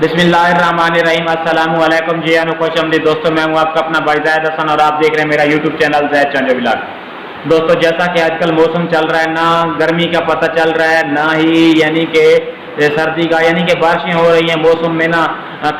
बिस्मिल्लाहिर्रहमानिर्रहीम। अस्सलाम वालेकुम जी, खुश आमदीद दोस्तों। मैं हूं आपका अपना भाई ज़ैद हसन और आप देख रहे हैं मेरा यूट्यूब चैनल ज़ैद चंडे व्लॉग। दोस्तों, जैसा कि आजकल मौसम चल रहा है, ना गर्मी का पता चल रहा है ना ही यानी कि सर्दी का, यानी कि बारिशें हो रही हैं मौसम में ना।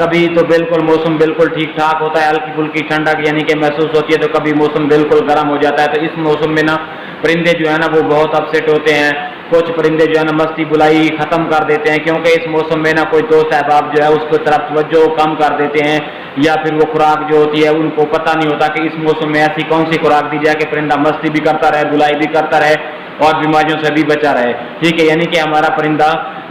कभी तो बिल्कुल मौसम बिल्कुल ठीक ठाक होता है, हल्की फुल्की ठंडक यानी कि महसूस होती है, तो कभी मौसम बिल्कुल गर्म हो जाता है। तो इस मौसम में ना परिंदे जो है ना वो बहुत अपसेट होते हैं। कुछ परिंदे जो है ना मस्ती बुलाई ख़त्म कर देते हैं, क्योंकि इस मौसम में ना कोई दोस्त अहबाब जो है उसको तरफ तवज्जो कम कर देते हैं, या फिर वो खुराक जो होती है उनको पता नहीं होता कि इस मौसम में ऐसी कौन सी खुराक दी जाए कि परिंदा मस्ती भी करता रहे, बुलाई भी करता रहे और बीमारियों से भी बचा रहे। ठीक है, यानी कि हमारा परिंदा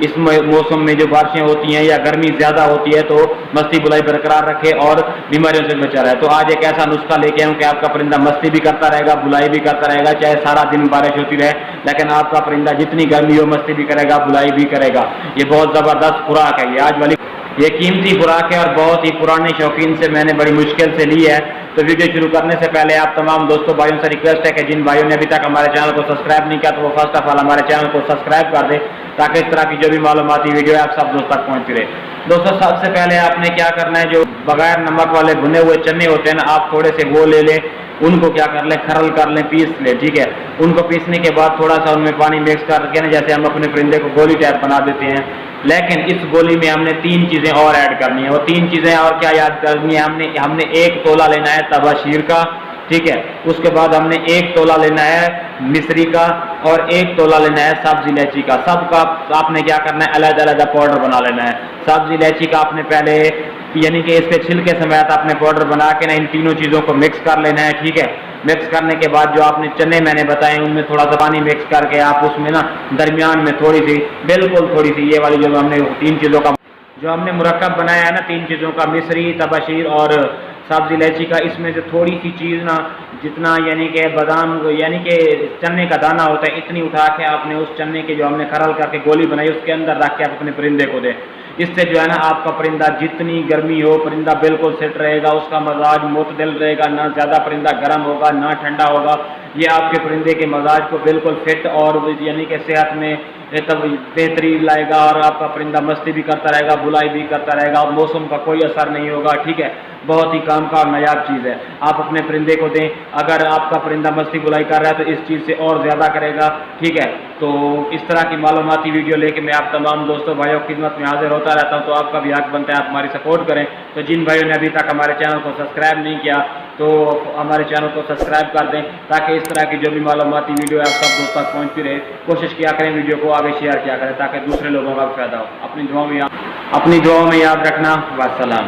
इस मौसम में जो बारिशें होती हैं या गर्मी ज़्यादा होती है तो मस्ती बुलाई बरकरार रखे और बीमारियों से बचा रहे। तो आज एक ऐसा नुस्खा लेके आऊँ कि आपका परिंदा मस्ती भी करता रहेगा, बुलाई भी करता रहेगा, चाहे सारा दिन बारिश होती रहे, लेकिन आपका परिंदा जितनी गर्मी हो मस्ती भी करेगा, बुलाई भी करेगा। ये बहुत ज़बरदस्त खुराक है, ये आज वाली ये कीमती खुराक है और बहुत ही पुराने शौकीन से मैंने बड़ी मुश्किल से ली है। तो वीडियो शुरू करने से पहले आप तमाम दोस्तों भाइयों से रिक्वेस्ट है कि जिन भाइयों ने अभी तक हमारे चैनल को सब्सक्राइब नहीं किया तो वो फर्स्ट ऑफ ऑल हमारे चैनल को सब्सक्राइब कर दे, ताकि इस तरह की जो भी मालूमाती वीडियो है आप सब दोस्तों तक पहुँचती रहे। दोस्तों, सबसे पहले आपने क्या करना है, जो बगैर नमक वाले भुने हुए चने होते हैं ना, आप थोड़े से वो ले लें, उनको क्या कर लें, खरल कर लें, पीस लें। ठीक है, उनको पीसने के बाद थोड़ा सा उनमें पानी मिक्स करके ना, जैसे हम अपने परिंदे को गोली टाइप बना देते हैं, लेकिन इस गोली में हमने 3 चीज़ें और ऐड करनी है। वो 3 चीज़ें और क्या याद करनी है, हमने 1 तोला लेना है तबाशीर का। ठीक है, उसके बाद हमने 1 तोला लेना है मिस्री का और 1 तोला लेना है सब्ज़ इलायची का। सबका आपने क्या करना है, अलग अलग पाउडर बना लेना है। सब्ज़ इलायची का आपने पहले यानी कि इसके छिलके समेत आपने पाउडर बना के ना इन तीनों चीज़ों को मिक्स कर लेना है। ठीक है, मिक्स करने के बाद जो आपने चने मैंने बताए उनमें थोड़ा सा पानी मिक्स करके आप उसमें ना दरमियान में थोड़ी सी, बिल्कुल थोड़ी सी, ये वाली जो हमने 3 चीज़ों का जो हमने मुरक्कब बनाया है ना, 3 चीज़ों का, मिस्री, तबाशीर और सब्ज़ इलायची का, इसमें से थोड़ी सी चीज़ ना, जितना यानी कि बादाम यानी कि चने का दाना होता है, इतनी उठा के आपने उस चने के जो हमने खरल करके गोली बनाई उसके अंदर रख के आप अपने परिंदे को दें। इससे जो है ना आपका परिंदा जितनी गर्मी हो परिंदा बिल्कुल सेट रहेगा, उसका मजाज मुतदिल रहेगा, ना ज़्यादा परिंदा गर्म होगा ना ठंडा होगा। ये आपके परिंदे के मजाज को बिल्कुल फिट और यानी कि सेहत में तब बेहतरी लाएगा, और आपका परिंदा मस्ती भी करता रहेगा, बुलाई भी करता रहेगा, और मौसम का कोई असर नहीं होगा। ठीक है, बहुत ही काम का और नायाब चीज़ है, आप अपने परिंदे को दें। अगर आपका परिंदा मस्ती बुलाई कर रहा है तो इस चीज़ से और ज़्यादा करेगा। ठीक है, तो इस तरह की मालूमाती वीडियो लेके मैं आप तमाम दोस्तों भाइयों की खिदमत में हाजिर होता रहता हूं। तो आपका भी हक बनता है आप हमारी सपोर्ट करें। तो जिन भाइयों ने अभी तक हमारे चैनल को सब्सक्राइब नहीं किया तो हमारे चैनल को सब्सक्राइब कर दें, ताकि इस तरह की जो भी मालूमाती वीडियो है आप सब दोस्तों तक पहुँचती रहे। कोशिश किया करें वीडियो को आगे शेयर किया करें, ताकि दूसरे लोगों का भी फायदा हो। अपनी दुआओं में याद रखना। वस्सलाम।